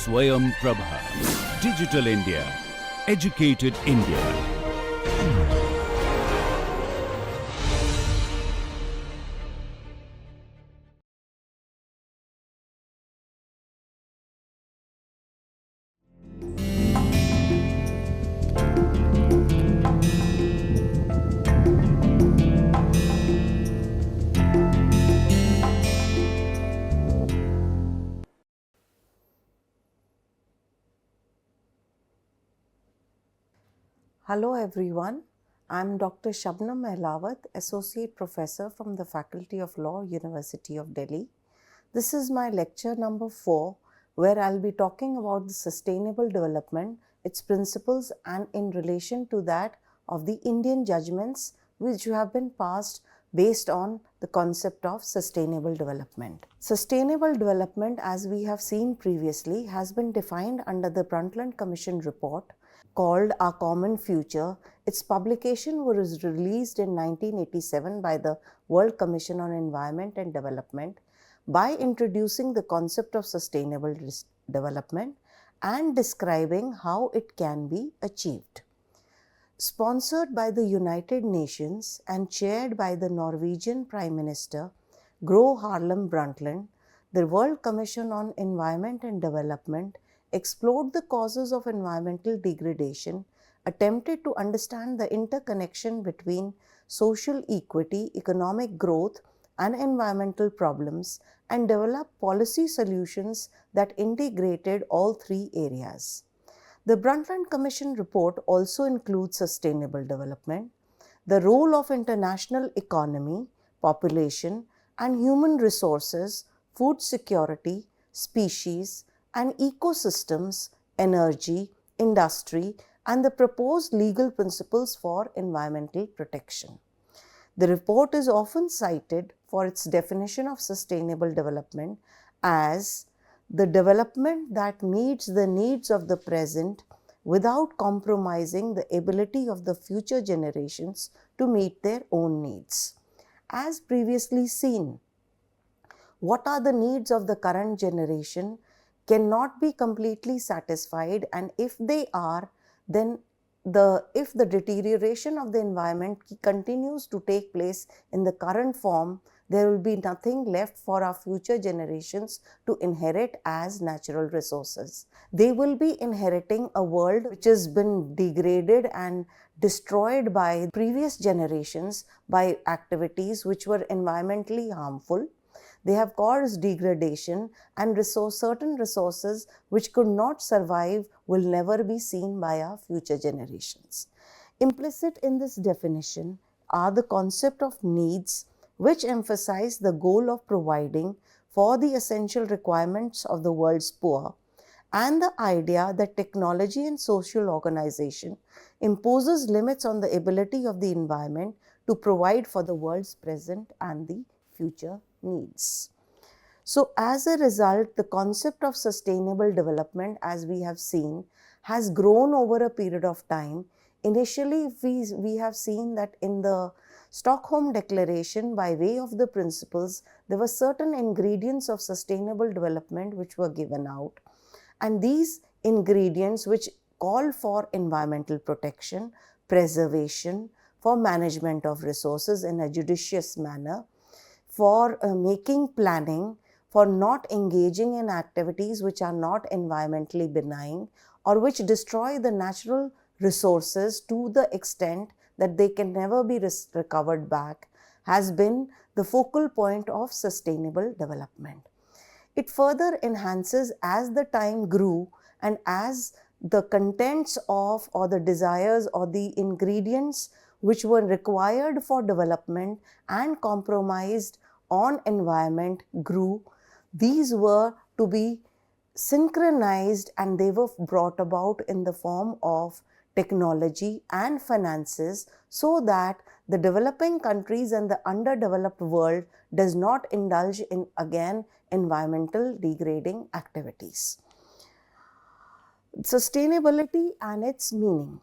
Swayam Prabha. Digital India. Educated India. Hello everyone, I am Dr. Shabnam Mehlawat, Associate Professor from the Faculty of Law, University of Delhi. This is my lecture number 4, where I'll be talking about the sustainable development, its principles, and in relation to that of the Indian judgments which have been passed based on the concept of sustainable development. Sustainable development, as we have seen previously, has been defined under the Brundtland Commission report called Our Common Future. Its publication was released in 1987 by the World Commission on Environment and Development by introducing the concept of sustainable development and describing how it can be achieved. Sponsored by the United Nations and chaired by the Norwegian Prime Minister Gro Harlem Brundtland, the World Commission on Environment and Development explored the causes of environmental degradation, attempted to understand the interconnection between social equity, economic growth, and environmental problems, and developed policy solutions that integrated all three areas. The Brundtland Commission report also includes sustainable development, the role of international economy, population, and human resources, food security, species, and ecosystems, energy, industry, and the proposed legal principles for environmental protection. The report is often cited for its definition of sustainable development as the development that meets the needs of the present without compromising the ability of the future generations to meet their own needs. As previously seen, what are the needs of the current generation cannot be completely satisfied, and if they are, then if the deterioration of the environment continues to take place in the current form, there will be nothing left for our future generations to inherit as natural resources. They will be inheriting a world which has been degraded and destroyed by previous generations by activities which were environmentally harmful. They have caused degradation, and certain resources which could not survive will never be seen by our future generations. Implicit in this definition are the concept of needs, which emphasize the goal of providing for the essential requirements of the world's poor, and the idea that technology and social organization imposes limits on the ability of the environment to provide for the world's present and the future needs. So as a result, the concept of sustainable development, as we have seen, has grown over a period of time. Initially, we have seen that in the Stockholm Declaration, by way of the principles, there were certain ingredients of sustainable development which were given out. And these ingredients which call for environmental protection, preservation, for management of resources in a judicious manner, for making planning, for not engaging in activities which are not environmentally benign or which destroy the natural resources to the extent that they can never be recovered back, has been the focal point of sustainable development. It further enhances as the time grew and as the contents of or the desires or the ingredients which were required for development and compromised on environment grew. These were to be synchronized, and they were brought about in the form of technology and finances, so that the developing countries and the underdeveloped world does not indulge in again environmental degrading activities. Sustainability and its meaning.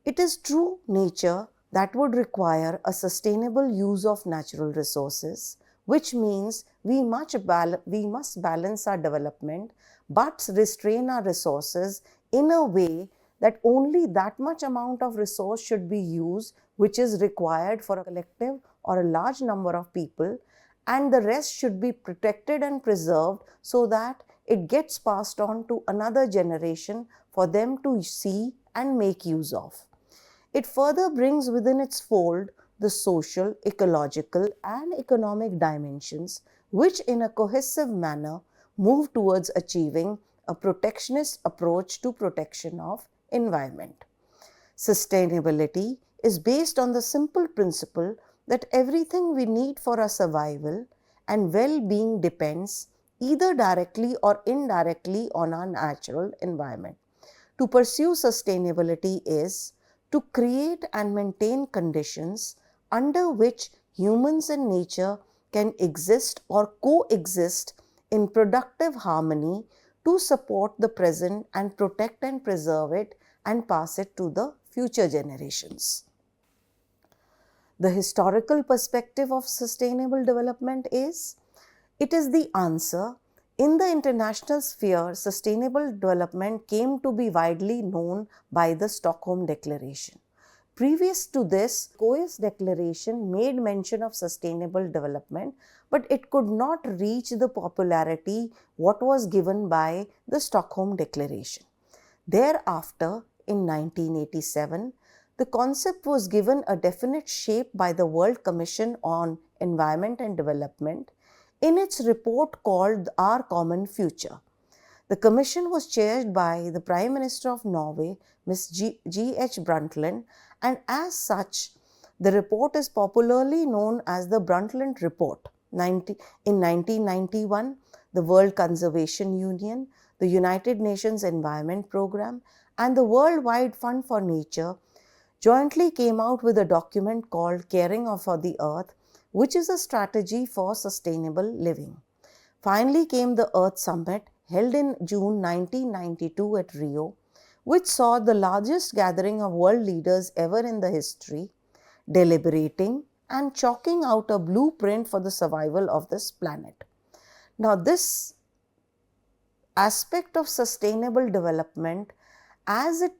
It is true nature that would require a sustainable use of natural resources, which means we must balance our development but restrain our resources in a way that only that much amount of resource should be used which is required for a collective or a large number of people, and the rest should be protected and preserved so that it gets passed on to another generation for them to see and make use of. It further brings within its fold the social, ecological, and economic dimensions, which in a cohesive manner move towards achieving a protectionist approach to protection of environment. Sustainability is based on the simple principle that everything we need for our survival and well-being depends either directly or indirectly on our natural environment. To pursue sustainability is to create and maintain conditions under which humans and nature can exist or coexist in productive harmony to support the present and protect and preserve it and pass it to the future generations. The historical perspective of sustainable development is, it is the answer. In the international sphere, sustainable development came to be widely known by the Stockholm Declaration. Previous to this, Coes Declaration made mention of sustainable development, but it could not reach the popularity what was given by the Stockholm Declaration. Thereafter, in 1987, the concept was given a definite shape by the World Commission on Environment and Development in its report called Our Common Future. The commission was chaired by the Prime Minister of Norway, Ms. G.H. Brundtland, and as such, the report is popularly known as the Brundtland Report. In 1991, the World Conservation Union, the United Nations Environment Programme, and the Worldwide Fund for Nature jointly came out with a document called Caring for the Earth, which is a strategy for sustainable living. Finally came the Earth Summit held in June 1992 at Rio, which saw the largest gathering of world leaders ever in the history, deliberating and chalking out a blueprint for the survival of this planet. Now, this aspect of sustainable development, as it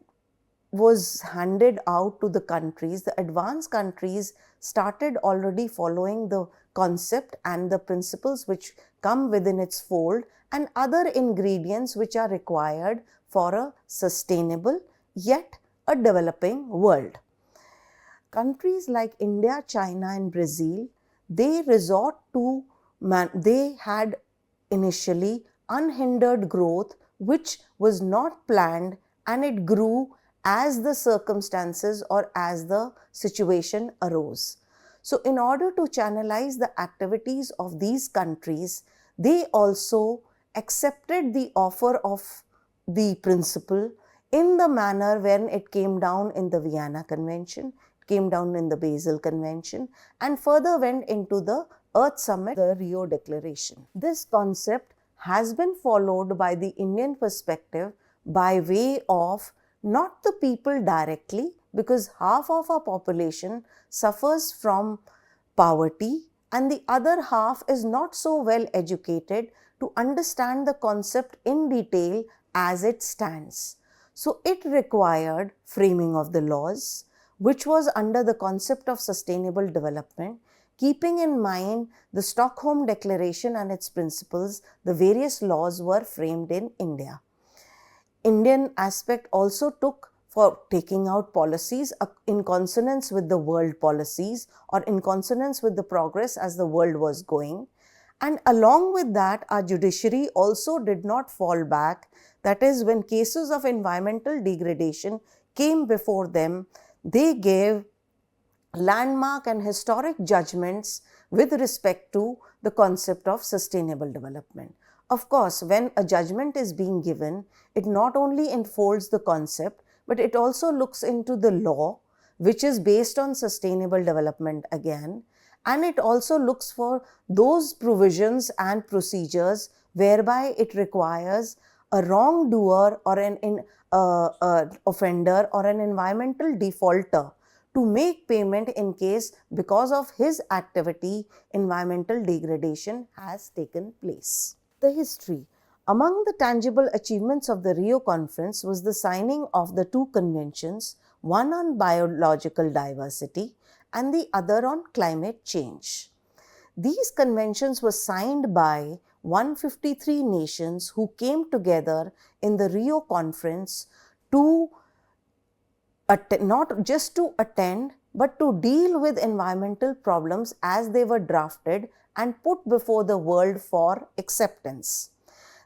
was handed out to the countries, the advanced countries started already following the concept and the principles which come within its fold and other ingredients which are required for a sustainable yet a developing world. Countries like India, China and Brazil, they had initially unhindered growth which was not planned, and it grew as the circumstances or as the situation arose. So in order to channelize the activities of these countries, they also accepted the offer of the principle in the manner when it came down in the Vienna Convention, it came down in the Basel Convention, and further went into the Earth Summit, the Rio Declaration. This concept has been followed by the Indian perspective by way of not the people directly, because half of our population suffers from poverty and the other half is not so well educated to understand the concept in detail as it stands. So it required framing of the laws, which was under the concept of sustainable development, keeping in mind the Stockholm Declaration and its principles. The various laws were framed in India. Indian aspect also took for taking out policies in consonance with the world policies or in consonance with the progress as the world was going. And along with that, our judiciary also did not fall back. That is, when cases of environmental degradation came before them, they gave landmark and historic judgments with respect to the concept of sustainable development. Of course, when a judgment is being given, it not only enfolds the concept, but it also looks into the law, which is based on sustainable development again, and it also looks for those provisions and procedures whereby it requires a wrongdoer or an offender or an environmental defaulter to make payment in case because of his activity environmental degradation has taken place. The history. Among the tangible achievements of the Rio Conference was the signing of the two conventions, one on biological diversity and the other on climate change. These conventions were signed by 153 nations who came together in the Rio Conference to not just to attend but to deal with environmental problems as they were drafted and put before the world for acceptance.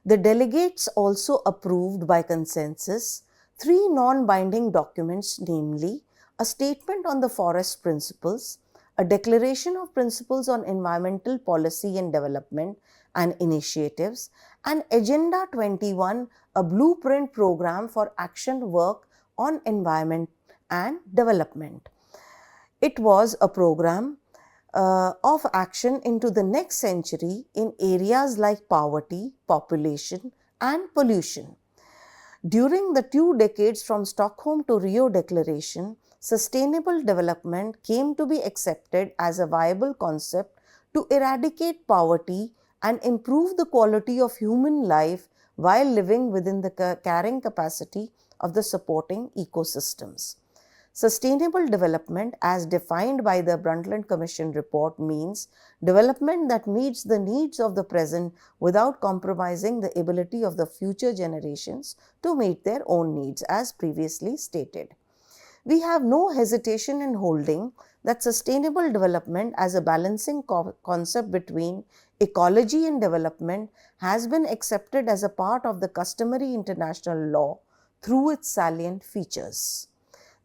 The delegates also approved by consensus three non-binding documents, namely a statement on the forest principles, a declaration of principles on environmental policy and development and initiatives, and Agenda 21, a blueprint program for action work on environment and development. It was a program of action into the next century in areas like poverty, population, and pollution. During the 2 decades from Stockholm to Rio Declaration, sustainable development came to be accepted as a viable concept to eradicate poverty and improve the quality of human life while living within the carrying capacity of the supporting ecosystems. Sustainable development, as defined by the Brundtland Commission report, means development that meets the needs of the present without compromising the ability of the future generations to meet their own needs, as previously stated. We have no hesitation in holding that sustainable development as a balancing concept between ecology and development has been accepted as a part of the customary international law through its salient features.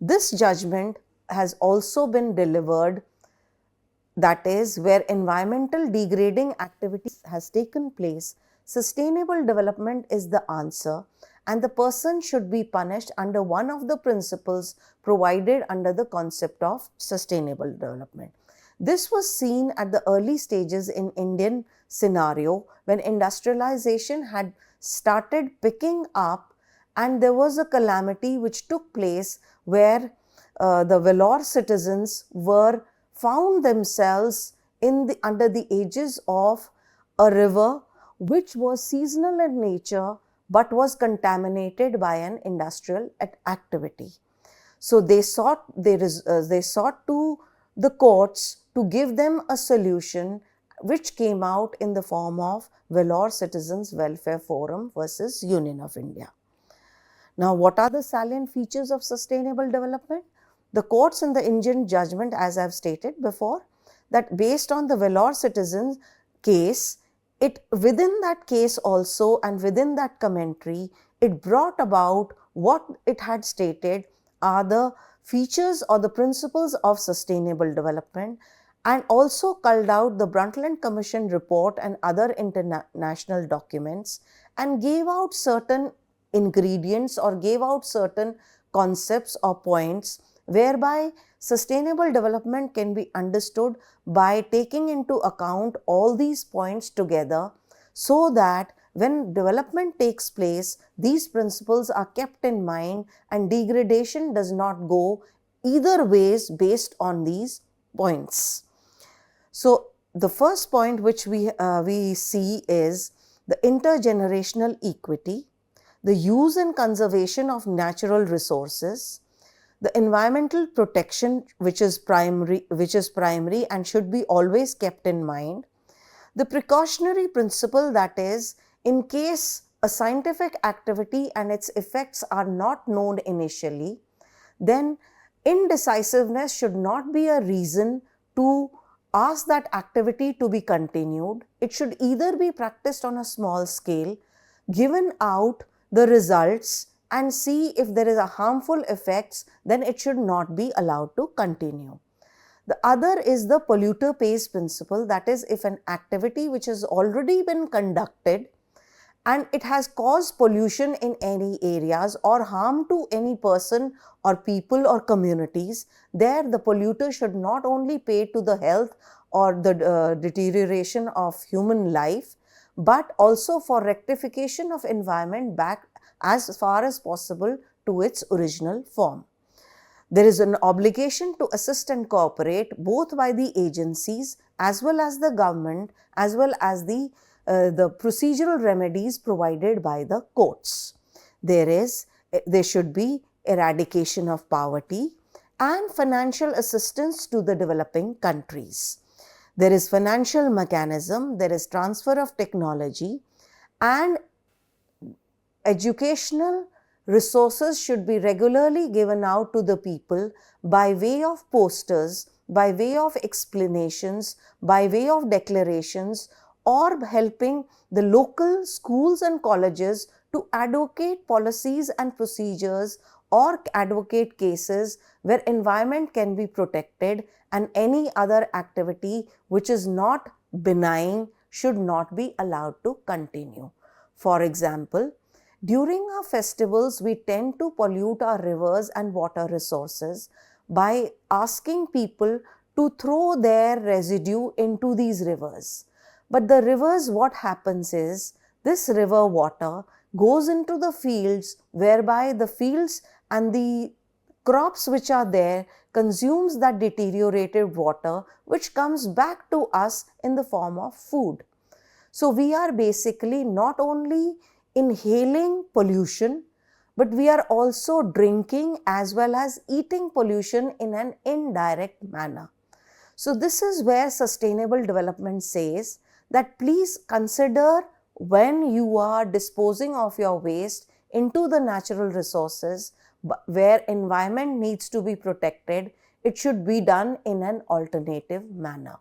This judgment has also been delivered, that is, where environmental degrading activities has taken place, sustainable development is the answer, and the person should be punished under one of the principles provided under the concept of sustainable development. This was seen at the early stages in Indian scenario when industrialization had started picking up, and there was a calamity which took place where the Vellore citizens were found themselves under the aegis of a river which was seasonal in nature but was contaminated by an industrial activity. So they sought to the courts to give them a solution, which came out in the form of Vellore Citizens Welfare Forum versus Union of India. Now, what are the salient features of sustainable development? The courts in the Indian judgment, as I have stated before, that based on the Vellore citizens case, within that case also and within that commentary, it brought about what it had stated are the features or the principles of sustainable development, and also culled out the Brundtland Commission report and other international documents and gave out certain ingredients or gave out certain concepts or points whereby sustainable development can be understood by taking into account all these points together, so that when development takes place, these principles are kept in mind and degradation does not go either ways based on these points. So the first point which we see is the intergenerational equity, the use and conservation of natural resources, the environmental protection which is primary and should be always kept in mind, the precautionary principle, that is, in case a scientific activity and its effects are not known initially, then indecisiveness should not be a reason to ask that activity to be continued. It should either be practiced on a small scale, given out the results and see if there is a harmful effects, then it should not be allowed to continue. The other is the polluter pays principle, that is, if an activity which has already been conducted and it has caused pollution in any areas or harm to any person or people or communities, there the polluter should not only pay to the health or the deterioration of human life, but also for rectification of environment back as far as possible to its original form. There is an obligation to assist and cooperate both by the agencies as well as the government, as well as the procedural remedies provided by the courts. There should be eradication of poverty and financial assistance to the developing countries. There is financial mechanism, there is transfer of technology, and educational resources should be regularly given out to the people by way of posters, by way of explanations, by way of declarations, or helping the local schools and colleges to advocate policies and procedures or advocate cases where environment can be protected and any other activity which is not benign should not be allowed to continue. For example, during our festivals, we tend to pollute our rivers and water resources by asking people to throw their residue into these rivers. But the rivers, what happens is, this river water goes into the fields, whereby the fields and the crops which are there consumes that deteriorated water, which comes back to us in the form of food. So we are basically not only inhaling pollution, but we are also drinking as well as eating pollution in an indirect manner. So this is where sustainable development says that please consider when you are disposing of your waste into the natural resources where environment needs to be protected, it should be done in an alternative manner.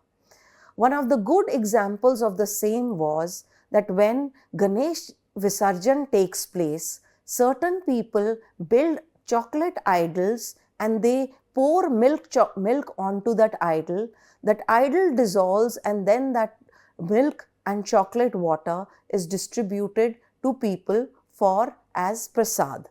One of the good examples of the same was that when Ganesh Visarjan takes place, certain people build chocolate idols and they pour milk onto that idol. That idol dissolves and then that milk and chocolate water is distributed to people for as prasad.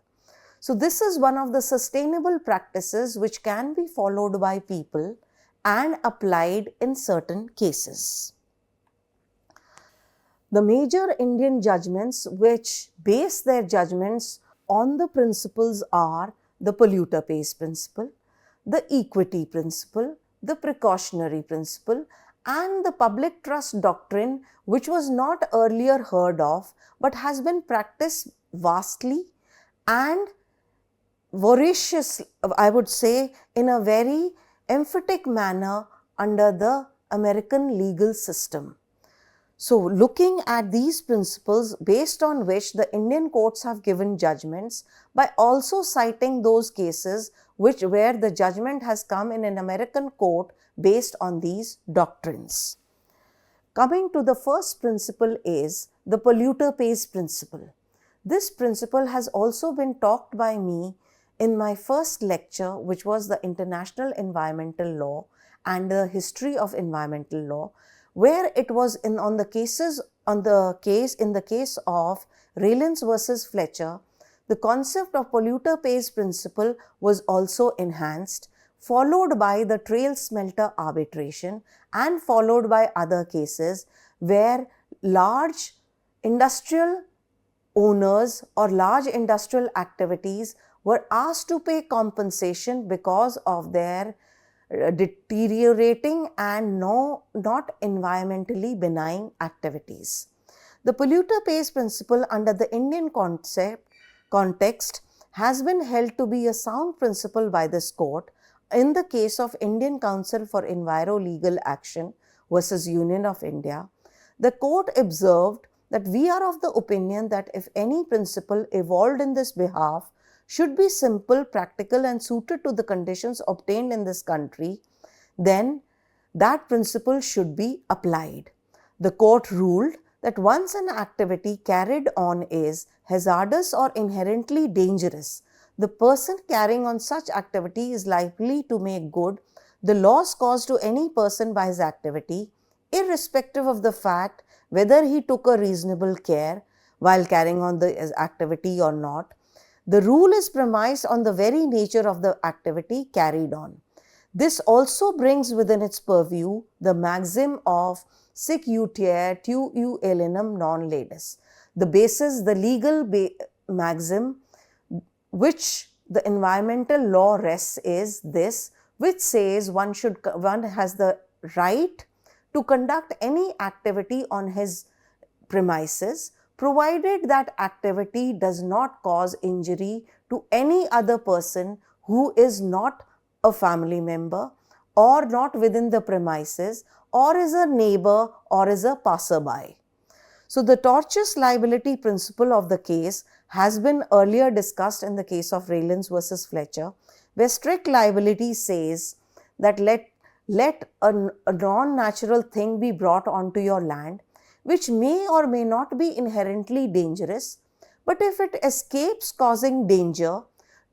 So this is one of the sustainable practices which can be followed by people and applied in certain cases. The major Indian judgments which base their judgments on the principles are the polluter pays principle, the equity principle, the precautionary principle, and the public trust doctrine, which was not earlier heard of but has been practiced vastly and voracious, I would say, in a very emphatic manner under the American legal system. So looking at these principles based on which the Indian courts have given judgments, by also citing those cases where the judgment has come in an American court based on these doctrines. Coming to the first principle is the polluter pays principle. This principle has also been talked by me in my first lecture, which was the International Environmental Law and the History of Environmental Law, where it was in the case of Raylands versus Fletcher, the concept of polluter pays principle was also enhanced, followed by the trail smelter arbitration and followed by other cases where large industrial owners or large industrial activities were asked to pay compensation because of their deteriorating and not environmentally benign activities. The polluter pays principle under the Indian context has been held to be a sound principle by this court in the case of Indian Council for Enviro-Legal Action versus Union of India. The court observed that we are of the opinion that if any principle evolved in this behalf should be simple, practical, and suited to the conditions obtained in this country, then that principle should be applied. The court ruled that once an activity carried on is hazardous or inherently dangerous, the person carrying on such activity is likely to make good the loss caused to any person by his activity, irrespective of the fact whether he took a reasonable care while carrying on the activity or not. The rule is premised on the very nature of the activity carried on. This also brings within its purview the maxim of sic utier tu alienum non ledis, the legal maxim which the environmental law rests is this, which says one has the right to conduct any activity on his premises, provided that activity does not cause injury to any other person who is not a family member or not within the premises or is a neighbor or is a passerby. So the tortious liability principle of the case has been earlier discussed in the case of Raylands versus Fletcher, where strict liability says that let a non-natural thing be brought onto your land, which may or may not be inherently dangerous, but if it escapes causing danger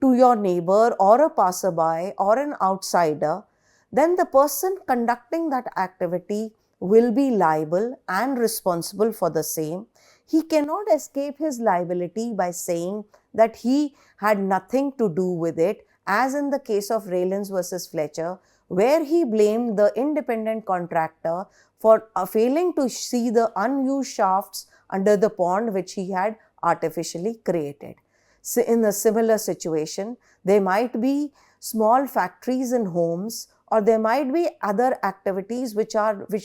to your neighbor or a passerby or an outsider, then the person conducting that activity will be liable and responsible for the same. He cannot escape his liability by saying that he had nothing to do with it, as in the case of Raylands versus Fletcher, where he blamed the independent contractor for failing to see the unused shafts under the pond which he had artificially created. So in a similar situation, there might be small factories and homes, or there might be other activities which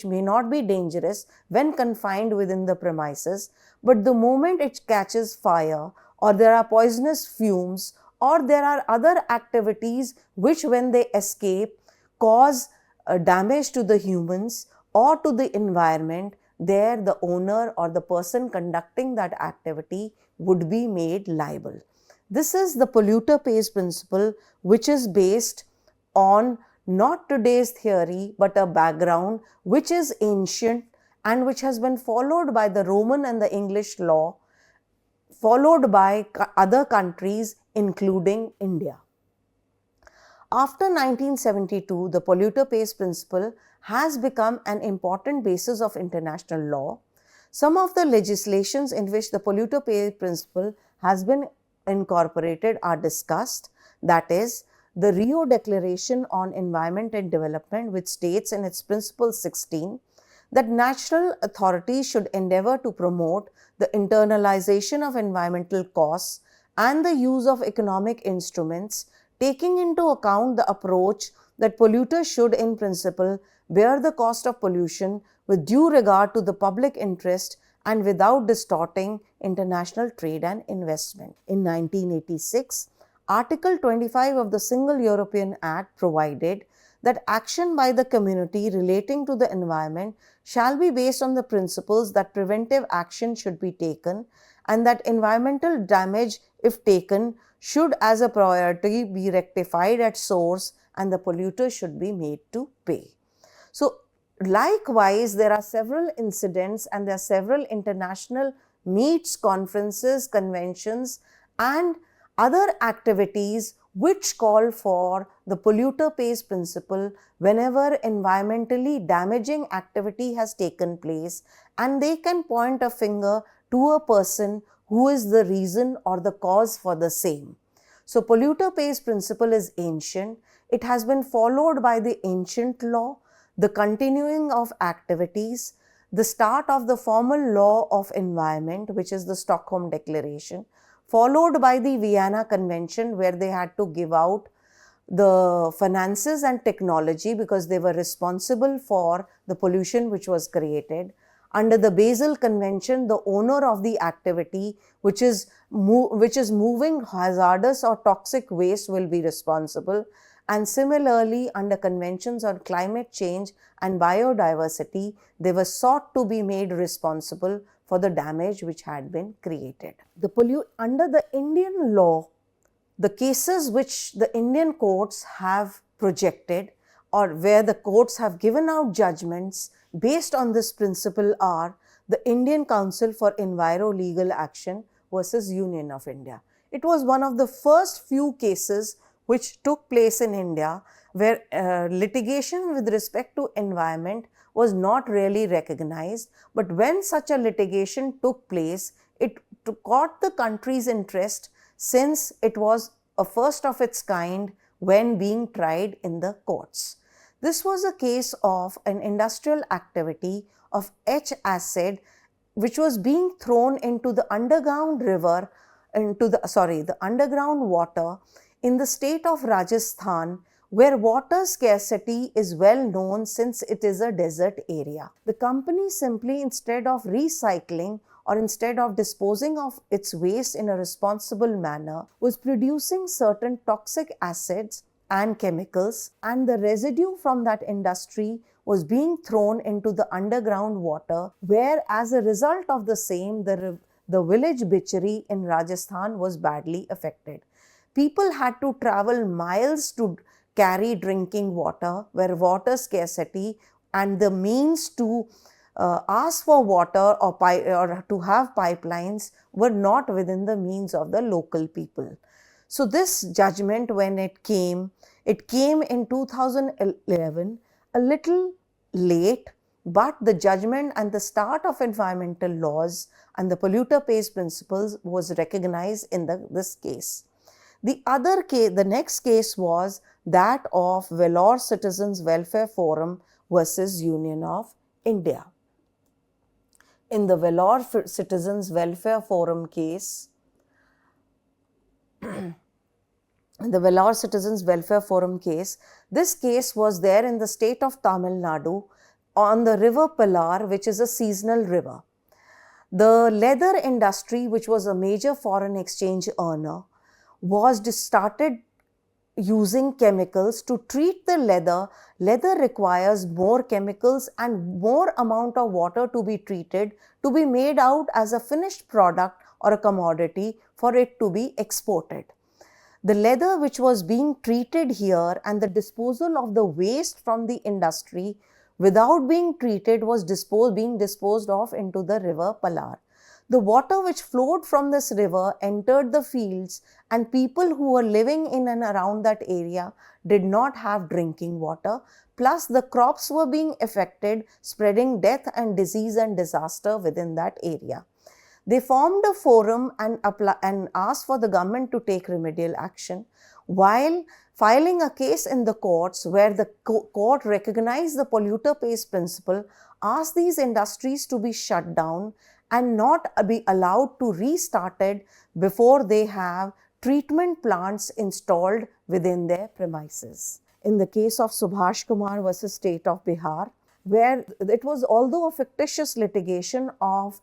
may not be dangerous when confined within the premises, but the moment it catches fire, or there are poisonous fumes, or there are other activities which, when they escape, cause damage to the humans or to the environment, there the owner or the person conducting that activity would be made liable. This is the polluter pays principle, which is based on not today's theory, but a background which is ancient and which has been followed by the Roman and the English law, followed by other countries including India. After 1972, the polluter pays principle has become an important basis of international law. Some of the legislations in which the polluter pays principle has been incorporated are discussed, that is, the Rio Declaration on Environment and Development, which states in its Principle 16 that national authorities should endeavor to promote the internalization of environmental costs and the use of economic instruments, taking into account the approach that polluters should, in principle, bear the cost of pollution with due regard to the public interest and without distorting international trade and investment. In 1986, Article 25 of the Single European Act provided that action by the community relating to the environment shall be based on the principles that preventive action should be taken and that environmental damage, if taken, should as a priority be rectified at source and the polluter should be made to pay. So, likewise, there are several incidents and there are several international meets, conferences, conventions and other activities which call for the polluter pays principle whenever environmentally damaging activity has taken place, and they can point a finger to a person who is the reason or the cause for the same. So polluter pays principle is ancient. It has been followed by the ancient law, the continuing of activities, the start of the formal law of environment, which is the Stockholm Declaration, followed by the Vienna Convention, where they had to give out the finances and technology because they were responsible for the pollution which was created. Under the Basel Convention, the owner of the activity which is moving hazardous or toxic waste will be responsible. And similarly, under conventions on climate change and biodiversity, they were sought to be made responsible for the damage which had been created. Under the Indian law, the cases which the Indian courts have projected or where the courts have given out judgments based on this principle are the Indian Council for Enviro-Legal Action versus Union of India. It was one of the first few cases which took place in India where litigation with respect to environment was not really recognized, but when such a litigation took place, it caught the country's interest since it was a first of its kind when being tried in the courts. This was a case of an industrial activity of H acid which was being thrown into the underground river, the underground water in the state of Rajasthan, where water scarcity is well known since it is a desert area. The company simply, instead of recycling or instead of disposing of its waste in a responsible manner, was producing certain toxic acids and chemicals, and the residue from that industry was being thrown into the underground water, where as a result of the same, the village bitchery in Rajasthan was badly affected. People had to travel miles to carry drinking water, where water scarcity and the means to ask for water or to have pipelines were not within the means of the local people. So this judgment, when it came in 2011, a little late, but the judgment and the start of environmental laws and the polluter pays principles was recognized in this case. The next case was that of Vellore Citizens Welfare Forum versus Union of India. In the Vellore Citizens Welfare Forum case, this case was there in the state of Tamil Nadu on the river Pilar, which is a seasonal river. The leather industry, which was a major foreign exchange earner, started using chemicals to treat the leather. Leather requires more chemicals and more amount of water to be treated to be made out as a finished product or a commodity for it to be exported. The leather which was being treated here and the disposal of the waste from the industry without being treated was being disposed of into the river Palar. The water which flowed from this river entered the fields, and people who were living in and around that area did not have drinking water. Plus, the crops were being affected, spreading death and disease and disaster within that area. They formed a forum and asked for the government to take remedial action, while filing a case in the courts where the court recognized the polluter pays principle, asked these industries to be shut down and not be allowed to restarted before they have treatment plants installed within their premises. In the case of Subhash Kumar versus State of Bihar, where it was, although a fictitious litigation of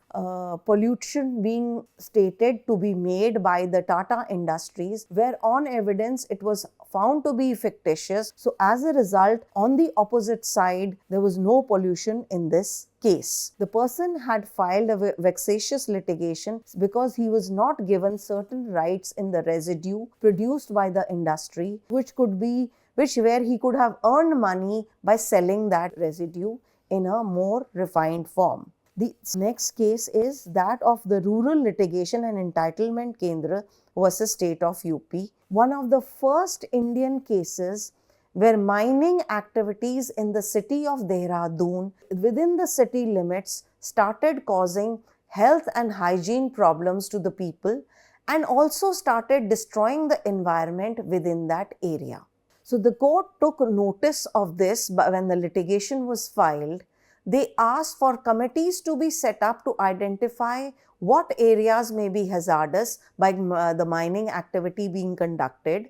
pollution being stated to be made by the Tata Industries, where on evidence it was found to be fictitious. So as a result, on the opposite side, there was no pollution in this case. The person had filed a vexatious litigation because he was not given certain rights in the residue produced by the industry, where he could have earned money by selling that residue in a more refined form. The next case is that of the Rural Litigation and Entitlement Kendra versus State of UP, one of the first Indian cases where mining activities in the city of Dehradun within the city limits started causing health and hygiene problems to the people and also started destroying the environment within that area. So the court took notice of this when the litigation was filed. They asked for committees to be set up to identify what areas may be hazardous by the mining activity being conducted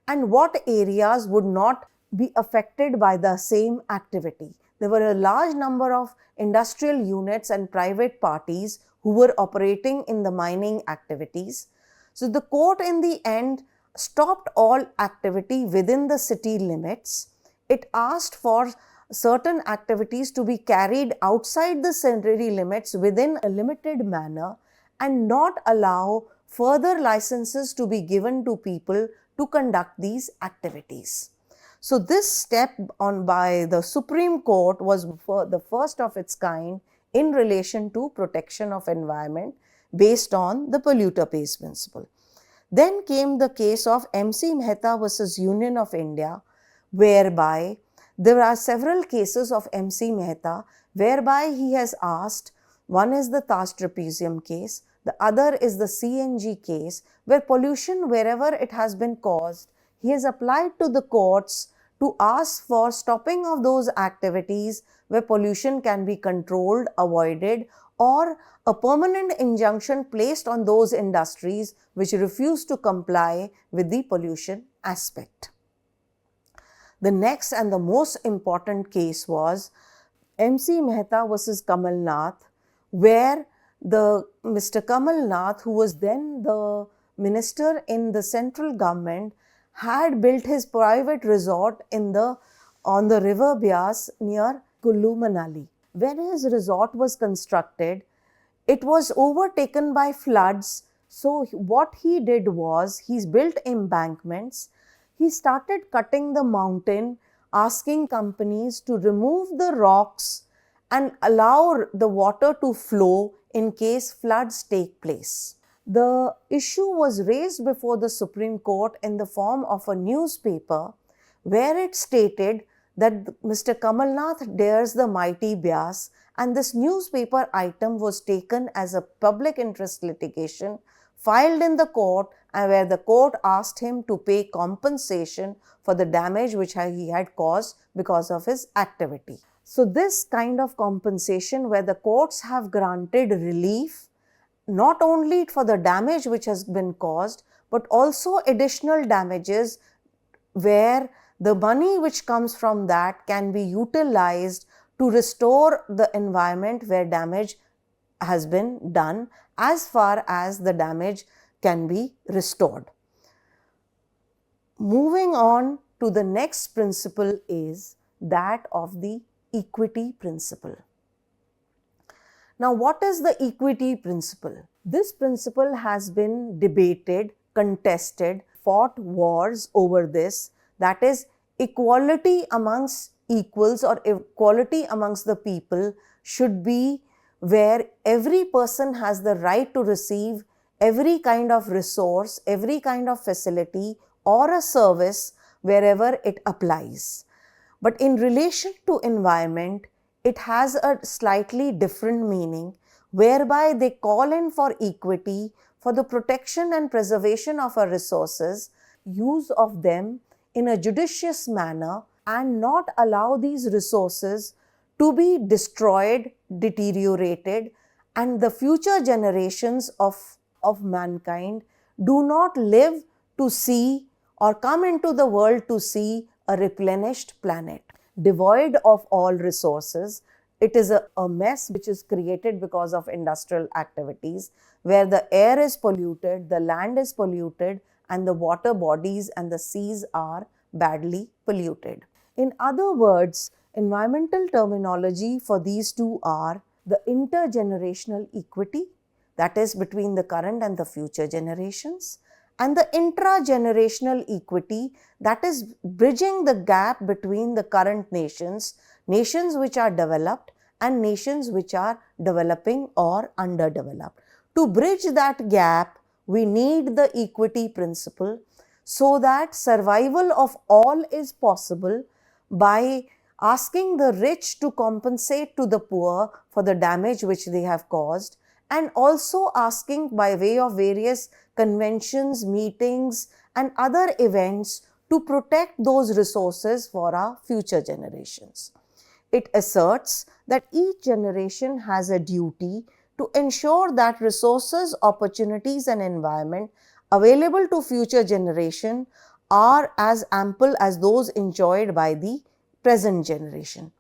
and what areas would not be affected by the same activity. There were a large number of industrial units and private parties who were operating in the mining activities. So the court in the end stopped all activity within the city limits. It asked for certain activities to be carried outside the city limits within a limited manner and not allow further licenses to be given to people to conduct these activities. So this step by the Supreme Court was the first of its kind in relation to protection of environment based on the polluter pays principle. Then came the case of MC Mehta versus Union of India, whereby there are several cases of MC Mehta whereby he has asked, one is the Taj trapezium case, the other is the CNG case, where pollution wherever it has been caused, he has applied to the courts to ask for stopping of those activities where pollution can be controlled, avoided, or a permanent injunction placed on those industries which refuse to comply with the pollution aspect. The next and the most important case was MC Mehta versus Kamal Nath, where the Mr. Kamal Nath, who was then the minister in the central government, had built his private resort on the river Beas near Kullu Manali. When his resort was constructed, it was overtaken by floods. So what he did was, he's built embankments. He started cutting the mountain, asking companies to remove the rocks and allow the water to flow in case floods take place. The issue was raised before the Supreme Court in the form of a newspaper where it stated that Mr. Kamal Nath dares the mighty Beas, and this newspaper item was taken as a public interest litigation filed in the court, and where the court asked him to pay compensation for the damage which he had caused because of his activity. So this kind of compensation, where the courts have granted relief not only for the damage which has been caused, but also additional damages where the money which comes from that can be utilized to restore the environment where damage has been done, as far as the damage can be restored. Moving on to the next principle is that of the equity principle. Now, what is the equity principle? This principle has been debated, contested, fought wars over this, that is, equality amongst equals or equality amongst the people should be where every person has the right to receive every kind of resource, every kind of facility or a service wherever it applies. But in relation to environment, it has a slightly different meaning, whereby they call in for equity for the protection and preservation of our resources, use of them in a judicious manner, and not allow these resources to be destroyed, deteriorated, and the future generations of mankind do not live to see or come into the world to see a replenished planet devoid of all resources. It is a mess which is created because of industrial activities, where the air is polluted, the land is polluted, and the water bodies and the seas are badly polluted. In other words, environmental terminology for these two are the intergenerational equity, that is between the current and the future generations, and the intragenerational equity, that is bridging the gap between the current nations which are developed and nations which are developing or underdeveloped. To bridge that gap, we need the equity principle so that survival of all is possible by asking the rich to compensate to the poor for the damage which they have caused, and also asking by way of various conventions, meetings, and other events to protect those resources for our future generations. It asserts that each generation has a duty to ensure that resources, opportunities, and environment available to future generation are as ample as those enjoyed by the present generation.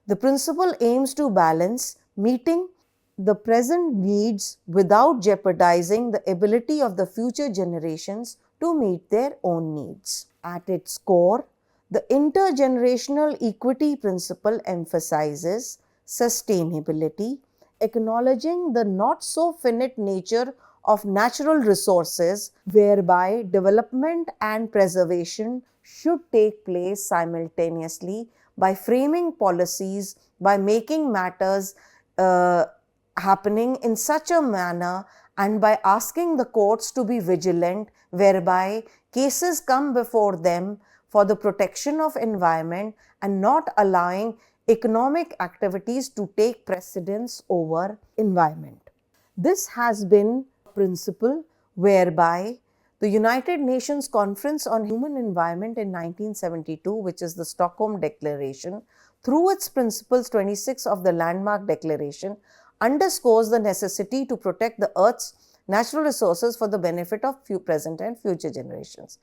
The principle aims to balance meeting the present needs without jeopardizing the ability of the future generations to meet their own needs. At its core, the intergenerational equity principle emphasizes sustainability, acknowledging the not so finite nature of natural resources, whereby development and preservation should take place simultaneously by framing policies, by making matters happening in such a manner, and by asking the courts to be vigilant, whereby cases come before them for the protection of environment and not allowing economic activities to take precedence over environment. This has been a principle whereby the United Nations Conference on Human Environment in 1972, which is the Stockholm Declaration, through its principles 26 of the Landmark Declaration, underscores the necessity to protect the Earth's natural resources for the benefit of present and future generations.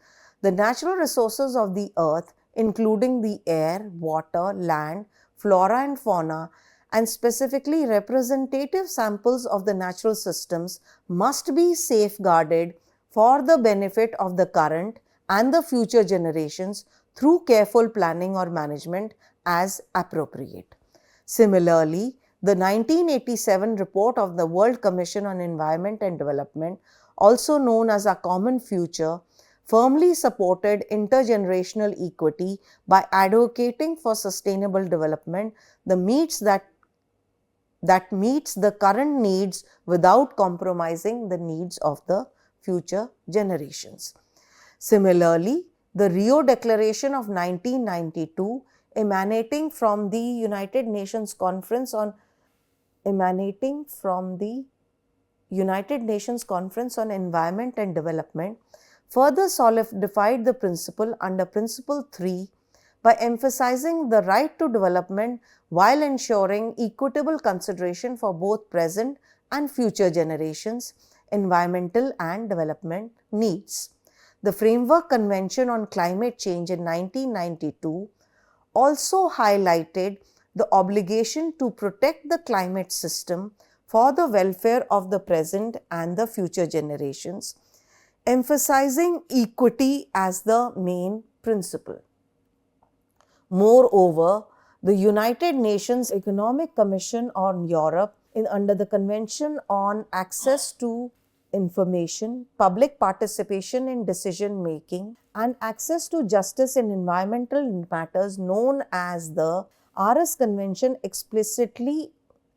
The natural resources of the earth, including the air, water, land, flora and fauna, and specifically representative samples of the natural systems, must be safeguarded for the benefit of the current and the future generations through careful planning or management as appropriate. Similarly, the 1987 report of the World Commission on Environment and Development, also known as Our Common Future, firmly supported intergenerational equity by advocating for sustainable development that meets the current needs without compromising the needs of the future generations. Similarly, the Rio Declaration of 1992, emanating from the United Nations Conference on Environment and Development, further solidified the principle under Principle 3 by emphasizing the right to development while ensuring equitable consideration for both present and future generations' environmental and development needs. The Framework Convention on Climate Change in 1992 also highlighted the obligation to protect the climate system for the welfare of the present and the future generations, emphasizing equity as the main principle. Moreover, the United Nations Economic Commission on Europe, under the Convention on Access to Information, Public Participation in Decision Making, and Access to Justice in Environmental Matters, known as the RS Convention, explicitly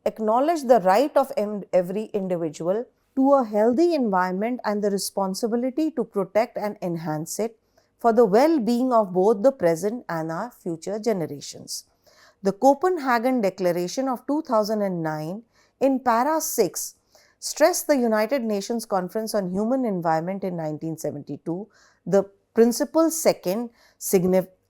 acknowledged the right of every individual to a healthy environment and the responsibility to protect and enhance it for the well-being of both the present and our future generations. The Copenhagen Declaration of 2009 in Para 6 stressed the United Nations Conference on Human Environment in 1972, the Principle 2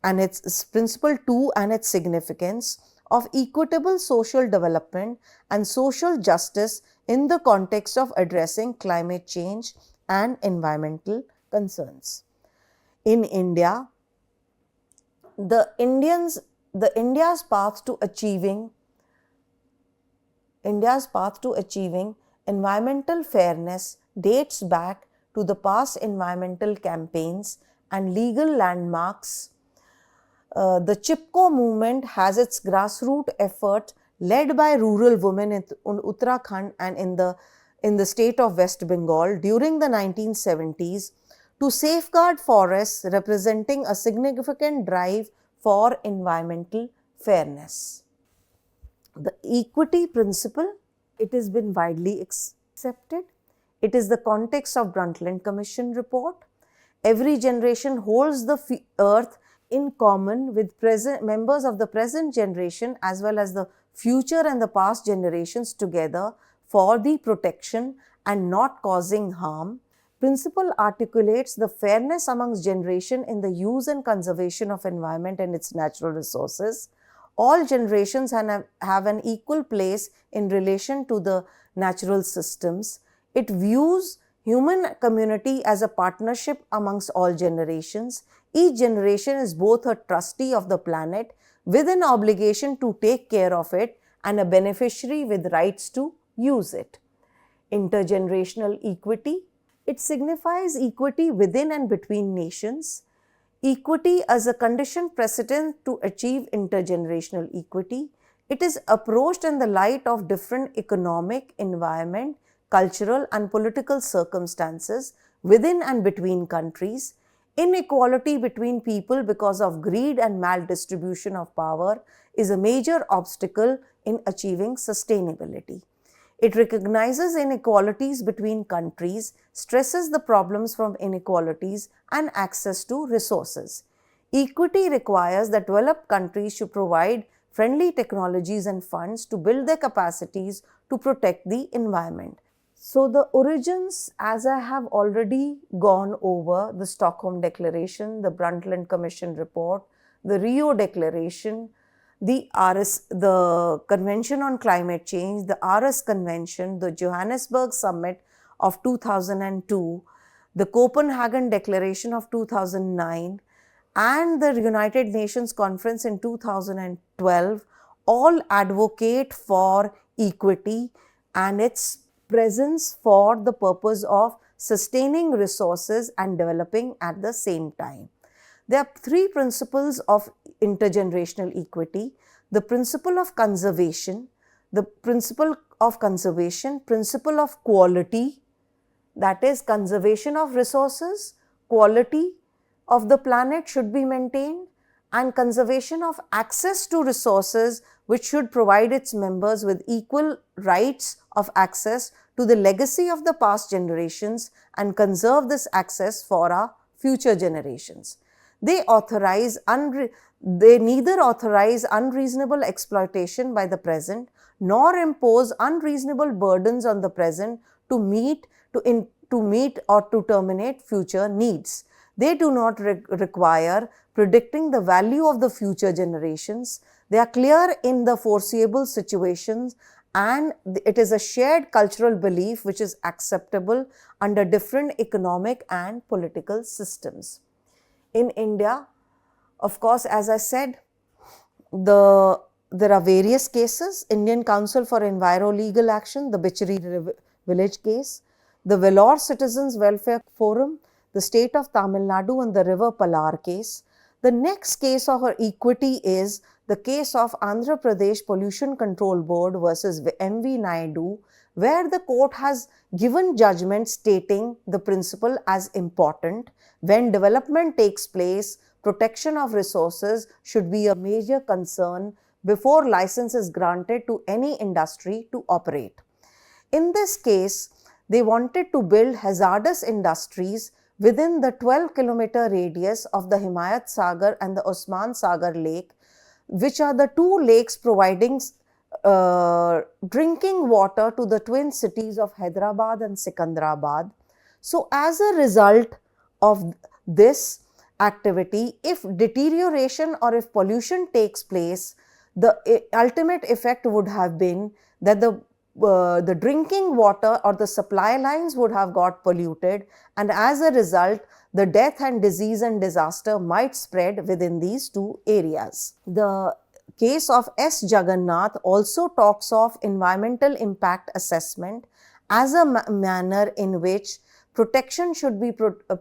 and its Principle 2 and its significance of equitable social development and social justice in the context of addressing climate change and environmental concerns. In India, India's path to achieving environmental fairness dates back to the past environmental campaigns and legal landmarks. The Chipko movement has its grassroots effort led by rural women in Uttarakhand and in the state of West Bengal during the 1970s to safeguard forests, representing a significant drive for environmental fairness. The equity principle, it has been widely accepted. It is the context of Brundtland Commission report. Every generation holds the earth in common with members of the present generation as well as the future and the past generations together for the protection and not causing harm. Principle articulates the fairness amongst generation in the use and conservation of environment and its natural resources. All generations have an equal place in relation to the natural systems. It views human community as a partnership amongst all generations. Each generation is both a trustee of the planet with an obligation to take care of it and a beneficiary with rights to use it. Intergenerational equity. It signifies equity within and between nations. Equity as a condition precedent to achieve intergenerational equity. It is approached in the light of different economic, environment, cultural and political circumstances within and between countries. Inequality between people because of greed and maldistribution of power is a major obstacle in achieving sustainability. It recognizes inequalities between countries, stresses the problems from inequalities and access to resources. Equity requires that developed countries should provide friendly technologies and funds to build their capacities to protect the environment. So the origins, as I have already gone over, the Stockholm Declaration, the Brundtland Commission report, the Rio Declaration, the Convention on Climate Change, the RS Convention, the Johannesburg Summit of 2002, the Copenhagen Declaration of 2009, and the United Nations Conference in 2012 all advocate for equity and its presence for the purpose of sustaining resources and developing at the same time. There are three principles of intergenerational equity: the principle of conservation, principle of quality, that is, conservation of resources, quality of the planet should be maintained, and conservation of access to resources, which should provide its members with equal rights of access to the legacy of the past generations and conserve this access for our future generations. They neither authorize unreasonable exploitation by the present nor impose unreasonable burdens on the present to meet or to terminate future needs. They do not require predicting the value of the future generations. They are clear in the foreseeable situations, and it is a shared cultural belief which is acceptable under different economic and political systems. In India, of course, as I said, there are various cases: Indian Council for Enviro-Legal Action, the Bichri village case, the Vellore Citizens Welfare Forum, the state of Tamil Nadu, and the River Palar case. The next case of equity is the case of Andhra Pradesh Pollution Control Board versus M.V. Naidu, where the court has given judgment stating the principle as important. When development takes place, protection of resources should be a major concern before license is granted to any industry to operate. In this case, they wanted to build hazardous industries within the 12-kilometer radius of the Himayat Sagar and the Osman Sagar Lake, which are the two lakes providing drinking water to the twin cities of Hyderabad and Secunderabad. So, as a result of this activity, if deterioration or if pollution takes place, the ultimate effect would have been that the drinking water or the supply lines would have got polluted, and as a result, the death and disease and disaster might spread within these two areas. The case of S. Jagannath also talks of environmental impact assessment as a manner in which protection should be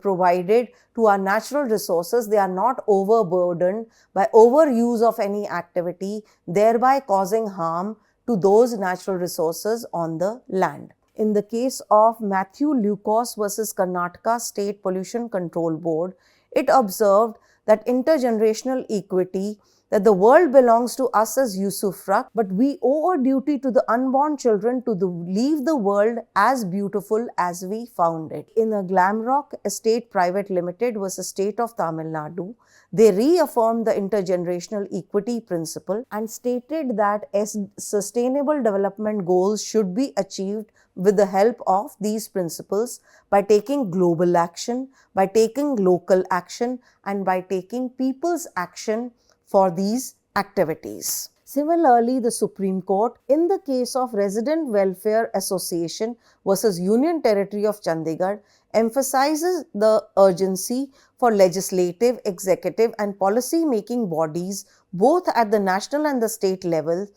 provided to our natural resources. They are not overburdened by overuse of any activity, thereby causing harm to those natural resources on the land. In the case of Matthew Lucas versus Karnataka State Pollution Control Board, it observed that intergenerational equity, that the world belongs to us as usufruct, but we owe a duty to the unborn children to leave the world as beautiful as we found it. In a Glamrock Estate Private Limited versus State of Tamil Nadu, they reaffirmed the intergenerational equity principle and stated that sustainable development goals should be achieved with the help of these principles by taking global action, by taking local action, and by taking people's action for these activities. Similarly, the Supreme Court, in the case of Resident Welfare Association versus Union Territory of Chandigarh, emphasizes the urgency for legislative, executive, and policy-making bodies, both at the national and the state level,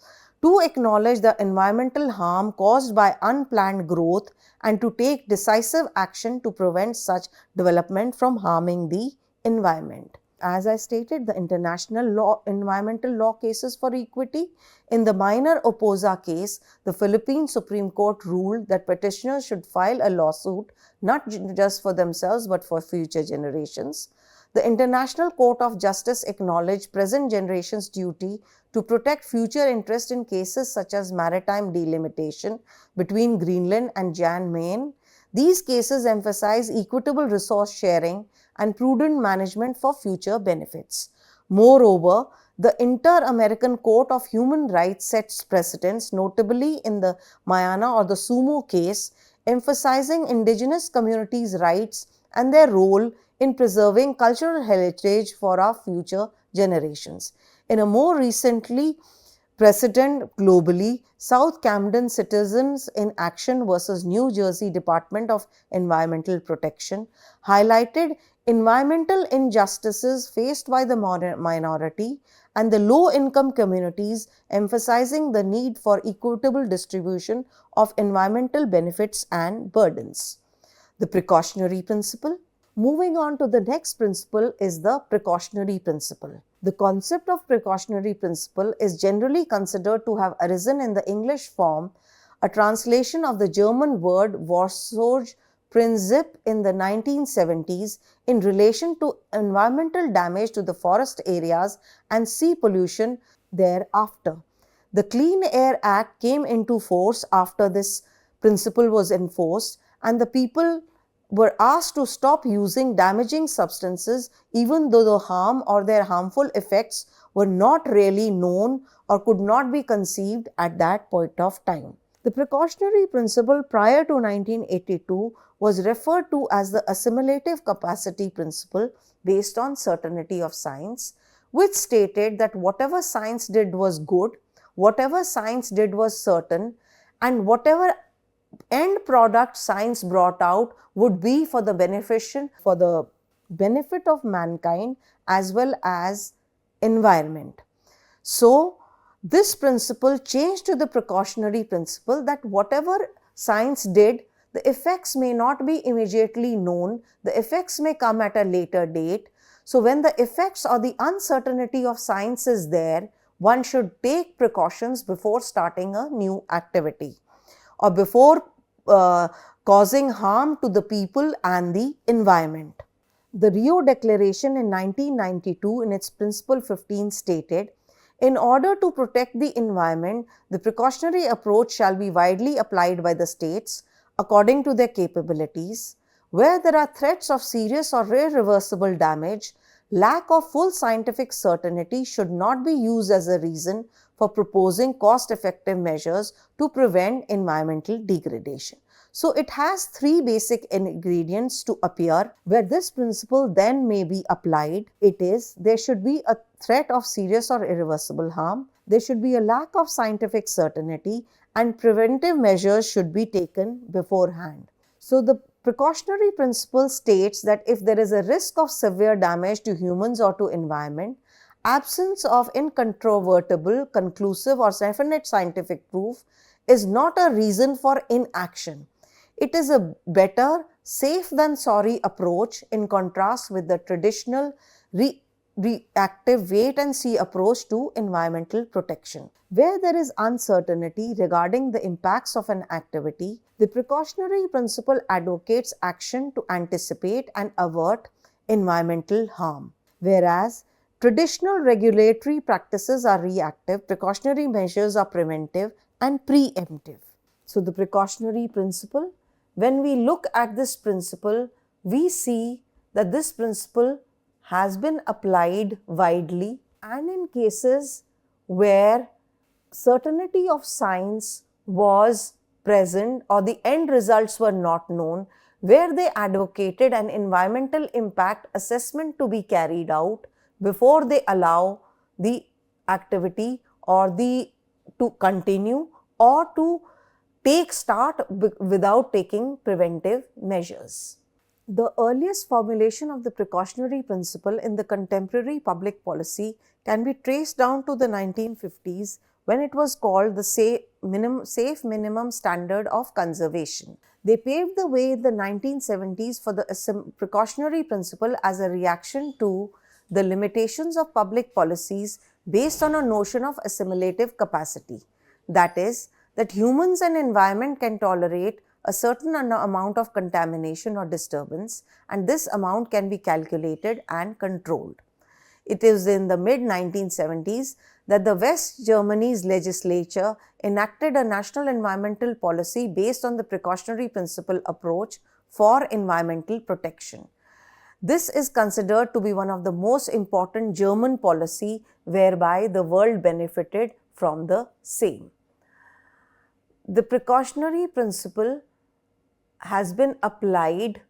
to acknowledge the environmental harm caused by unplanned growth and to take decisive action to prevent such development from harming the environment. As I stated, the international environmental law cases for equity. In the minor Oposa case, the Philippine Supreme Court ruled that petitioners should file a lawsuit not just for themselves but for future generations. The International Court of Justice acknowledged present generations' duty to protect future interests in cases such as maritime delimitation between Greenland and Jan Mayen. These cases emphasize equitable resource sharing and prudent management for future benefits. Moreover, the Inter-American Court of Human Rights sets precedents, notably in the Mayana or the Sumo case, emphasizing indigenous communities' rights and their role in preserving cultural heritage for our future generations. In a more recently precedent globally, South Camden Citizens in Action versus New Jersey Department of Environmental Protection highlighted environmental injustices faced by the minority and the low-income communities, emphasizing the need for equitable distribution of environmental benefits and burdens. The precautionary principle. Moving on to the next principle is the precautionary principle. The concept of precautionary principle is generally considered to have arisen in the English form, a translation of the German word Vorsorgeprinzip in the 1970s in relation to environmental damage to the forest areas and sea pollution thereafter. The Clean Air Act came into force after this principle was enforced, and the people were asked to stop using damaging substances even though the harm or their harmful effects were not really known or could not be conceived at that point of time. The precautionary principle prior to 1982 was referred to as the assimilative capacity principle based on certainty of science, which stated that whatever science did was good, whatever science did was certain, and whatever end product science brought out would be for the benefit of mankind as well as environment. So, this principle changed to the precautionary principle that whatever science did, the effects may not be immediately known, the effects may come at a later date. So, when the effects or the uncertainty of science is there, one should take precautions before starting a new activity or before causing harm to the people and the environment. The Rio Declaration in 1992 in its Principle 15 stated, in order to protect the environment, the precautionary approach shall be widely applied by the states according to their capabilities. Where there are threats of serious or irreversible damage, lack of full scientific certainty should not be used as a reason for proposing cost-effective measures to prevent environmental degradation. So it has three basic ingredients to appear where this principle then may be applied. It is, there should be a threat of serious or irreversible harm, there should be a lack of scientific certainty, and preventive measures should be taken beforehand. So the precautionary principle states that if there is a risk of severe damage to humans or to environment, absence of incontrovertible, conclusive or definite scientific proof is not a reason for inaction. It is a better safe than sorry approach in contrast with the traditional reactive wait and see approach to environmental protection. Where there is uncertainty regarding the impacts of an activity, the precautionary principle advocates action to anticipate and avert environmental harm. Whereas traditional regulatory practices are reactive, precautionary measures are preventive and preemptive. So the precautionary principle, when we look at this principle, we see that this principle has been applied widely, and in cases where certainty of science was present or the end results were not known, where they advocated an environmental impact assessment to be carried out before they allow the activity or to continue or to take start without taking preventive measures. The earliest formulation of the precautionary principle in the contemporary public policy can be traced down to the 1950s when it was called the Safe Minimum Standard of Conservation. They paved the way in the 1970s for the precautionary principle as a reaction to the limitations of public policies based on a notion of assimilative capacity. That is, that humans and environment can tolerate a certain amount of contamination or disturbance, and this amount can be calculated and controlled. It is in the mid-1970s that the West Germany's legislature enacted a national environmental policy based on the precautionary principle approach for environmental protection. This is considered to be one of the most important German policy whereby the world benefited from the same. The precautionary principle has been applied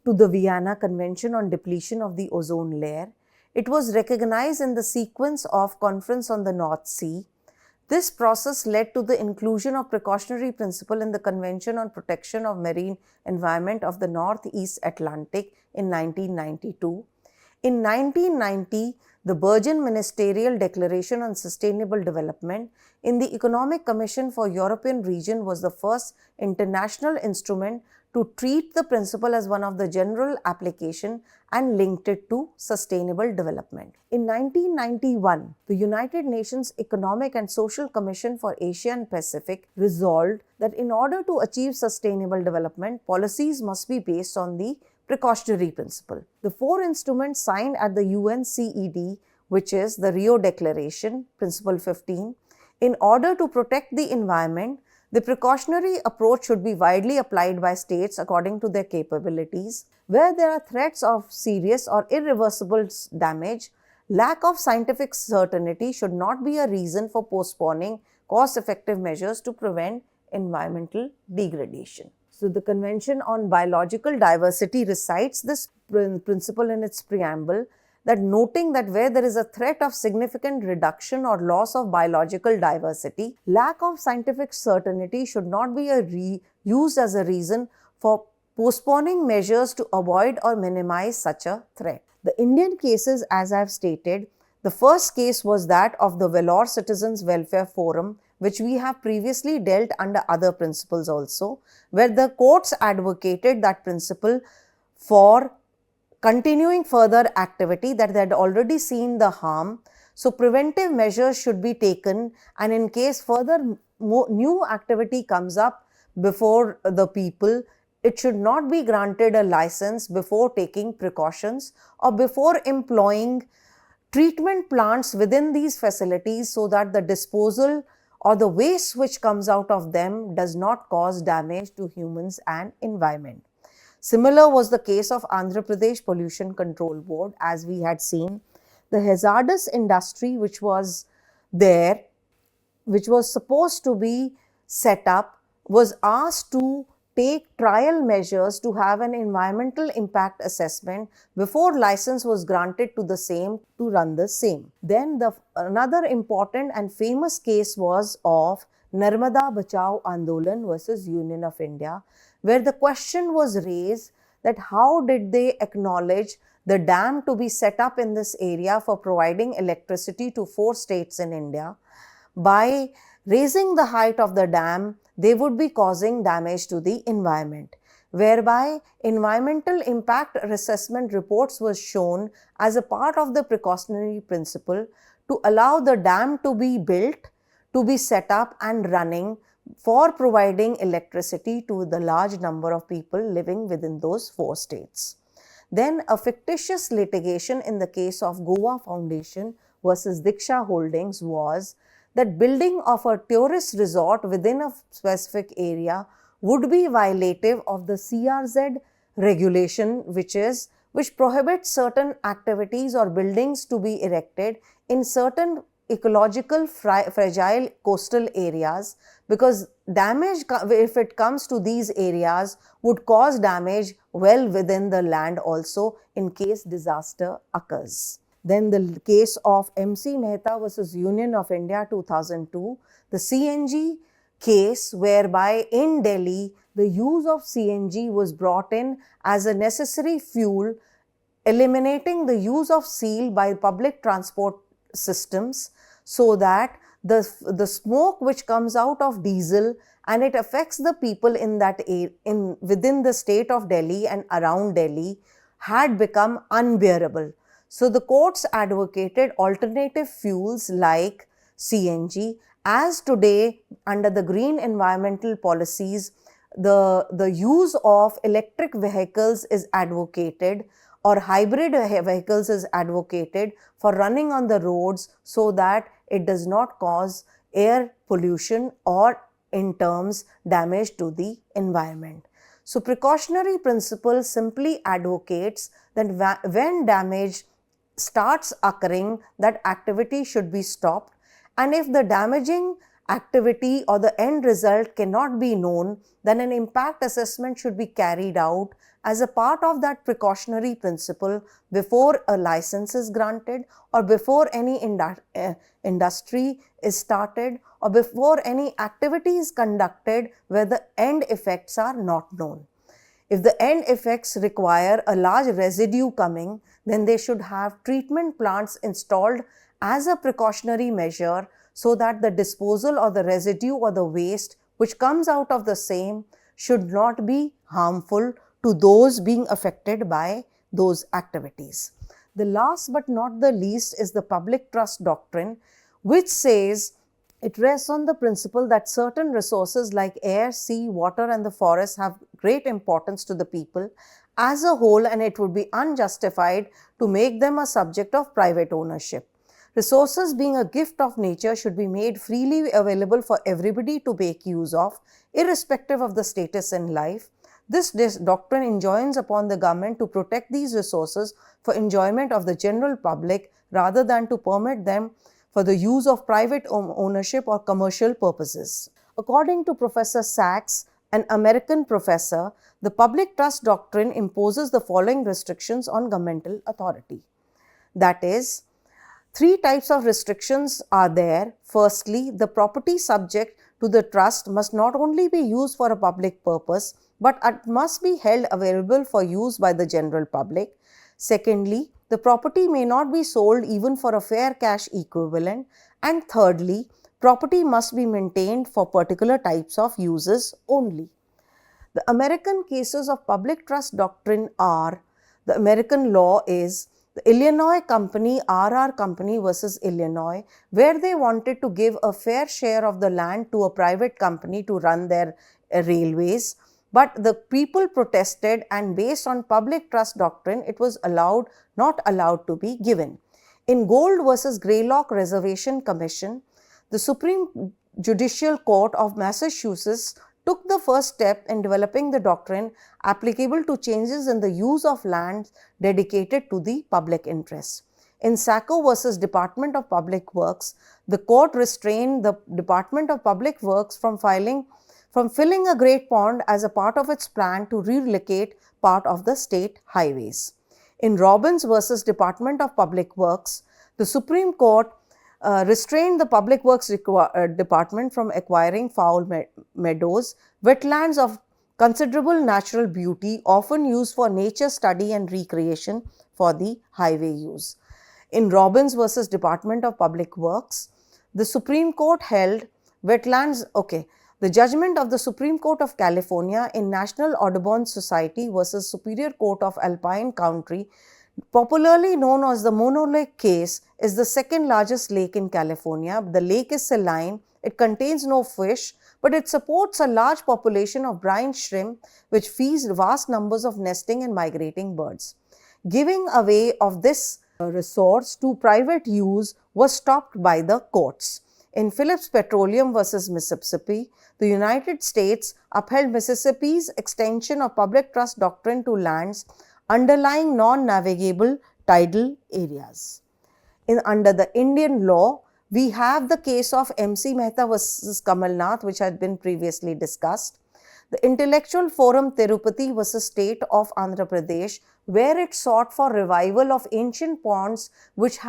to the Vienna Convention on Depletion of the Ozone Layer. It was recognized in the sequence of Conference on the North Sea. This process led to the inclusion of precautionary principle in the Convention on Protection of Marine Environment of the Northeast Atlantic in 1992. In 1990, the Bergen Ministerial Declaration on Sustainable Development in the Economic Commission for European Region was the first international instrument to treat the principle as one of the general application and linked it to sustainable development. In 1991, the United Nations Economic and Social Commission for Asia and Pacific resolved that in order to achieve sustainable development, policies must be based on the precautionary principle. The four instruments signed at the UNCED, which is the Rio Declaration, Principle 15, in order to protect the environment, the precautionary approach should be widely applied by states according to their capabilities. Where there are threats of serious or irreversible damage, lack of scientific certainty should not be a reason for postponing cost-effective measures to prevent environmental degradation. So, the Convention on Biological Diversity recites this principle in its preamble, that noting that where there is a threat of significant reduction or loss of biological diversity, lack of scientific certainty should not be used as a reason for postponing measures to avoid or minimize such a threat. The Indian cases, as I have stated, the first case was that of the Vellore Citizens Welfare Forum, which we have previously dealt under other principles also, where the courts advocated that principle for continuing further activity, that they had already seen the harm. So, preventive measures should be taken, and in case further new activity comes up before the people, it should not be granted a license before taking precautions or before employing treatment plants within these facilities, so that the disposal or the waste which comes out of them does not cause damage to humans and environment. Similar was the case of Andhra Pradesh Pollution Control Board, as we had seen. The hazardous industry which was there, which was supposed to be set up, was asked to take trial measures to have an environmental impact assessment before license was granted to the same to run the same. Then another important and famous case was of Narmada Bachao Andolan versus Union of India, where the question was raised that how did they acknowledge the dam to be set up in this area for providing electricity to 4 states in India. By raising the height of the dam, they would be causing damage to the environment, whereby environmental impact assessment reports were shown as a part of the precautionary principle to allow the dam to be built, to be set up and running for providing electricity to the large number of people living within those 4 states. Then a fictitious litigation in the case of Goa Foundation versus Diksha Holdings was that building of a tourist resort within a specific area would be violative of the CRZ regulation, which prohibits certain activities or buildings to be erected in certain ecological fragile coastal areas, because damage, if it comes to these areas, would cause damage well within the land also in case disaster occurs. Then the case of MC Mehta versus Union of India 2002, the CNG case, whereby in Delhi the use of CNG was brought in as a necessary fuel, eliminating the use of seal by public transport systems, so that the smoke which comes out of diesel and it affects the people in that within the state of Delhi and around Delhi had become unbearable. So the courts advocated alternative fuels like CNG. As today, under the green environmental policies, the use of electric vehicles is advocated, or hybrid vehicles is advocated for running on the roads, so that it does not cause air pollution or in terms damage to the environment. So precautionary principle simply advocates that when damage starts occurring, that activity should be stopped, and if the damaging activity or the end result cannot be known, then an impact assessment should be carried out as a part of that precautionary principle before a license is granted, or before any industry is started, or before any activity is conducted where the end effects are not known. If the end effects require a large residue coming, then they should have treatment plants installed as a precautionary measure, so that the disposal or the residue or the waste which comes out of the same should not be harmful to those being affected by those activities. The last but not the least is the public trust doctrine, which says it rests on the principle that certain resources like air, sea, water, and the forest have great importance to the people as a whole, and it would be unjustified to make them a subject of private ownership. Resources being a gift of nature should be made freely available for everybody to make use of, irrespective of the status in life. This doctrine enjoins upon the government to protect these resources for enjoyment of the general public, rather than to permit them for the use of private ownership or commercial purposes. According to Professor Sachs, an American professor, the public trust doctrine imposes the following restrictions on governmental authority. That is, 3 types of restrictions are there. Firstly, the property subject to the trust must not only be used for a public purpose, but it must be held available for use by the general public. Secondly, the property may not be sold even for a fair cash equivalent. And thirdly, property must be maintained for particular types of uses only. The American cases of public trust doctrine are, the American law is the Illinois Company, R.R. Company versus Illinois, where they wanted to give a fair share of the land to a private company to run their railways. But the people protested, and based on public trust doctrine, it was not allowed to be given. In Gold versus Greylock Reservation Commission, the Supreme Judicial Court of Massachusetts took the first step in developing the doctrine applicable to changes in the use of lands dedicated to the public interest. In Sacco versus Department of Public Works, the court restrained the Department of Public Works from filling a great pond as a part of its plan to relocate part of the state highways. In Robbins versus Department of Public Works, the Supreme Court restrained the Public Works Department from acquiring foul meadows, wetlands of considerable natural beauty, often used for nature study and recreation for the highway use. In Robbins versus Department of Public Works, the Supreme Court held the judgment of the Supreme Court of California in National Audubon Society versus Superior Court of Alpine County, popularly known as the Mono Lake case, is the second largest lake in California. The lake is saline, it contains no fish, but it supports a large population of brine shrimp, which feeds vast numbers of nesting and migrating birds. Giving away of this resource to private use was stopped by the courts. In Phillips Petroleum versus Mississippi, the United States upheld Mississippi's extension of public trust doctrine to lands underlying non-navigable tidal areas. Under the Indian law, we have the case of M.C. Mehta versus Kamal Nath, which had been previously discussed. The Intellectual Forum Tirupati versus State of Andhra Pradesh, where it sought for revival of ancient ponds which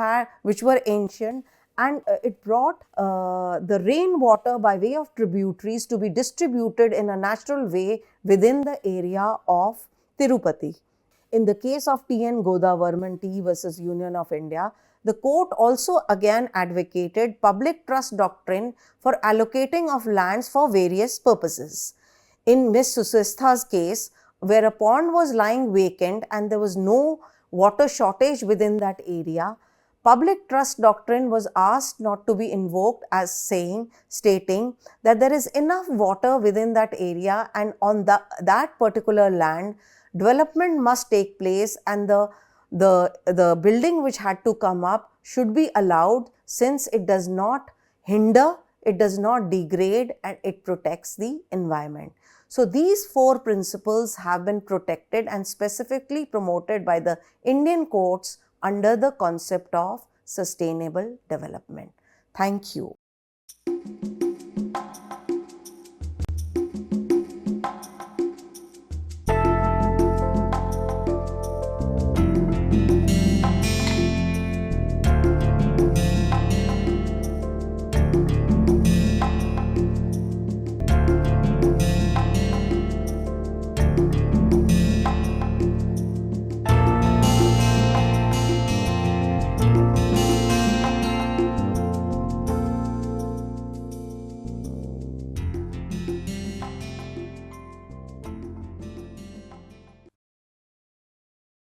were ancient, and it brought the rainwater by way of tributaries to be distributed in a natural way within the area of Tirupati. In the case of T.N. Godavarman T versus Union of India, the court also again advocated public trust doctrine for allocating of lands for various purposes. In Miss Susistha's case, where a pond was lying vacant and there was no water shortage within that area, public trust doctrine was asked not to be invoked as stating that there is enough water within that area, and on that particular land, development must take place, and the building which had to come up should be allowed, since it does not hinder, it does not degrade, and it protects the environment. So these 4 principles have been protected and specifically promoted by the Indian courts under the concept of sustainable development. Thank you.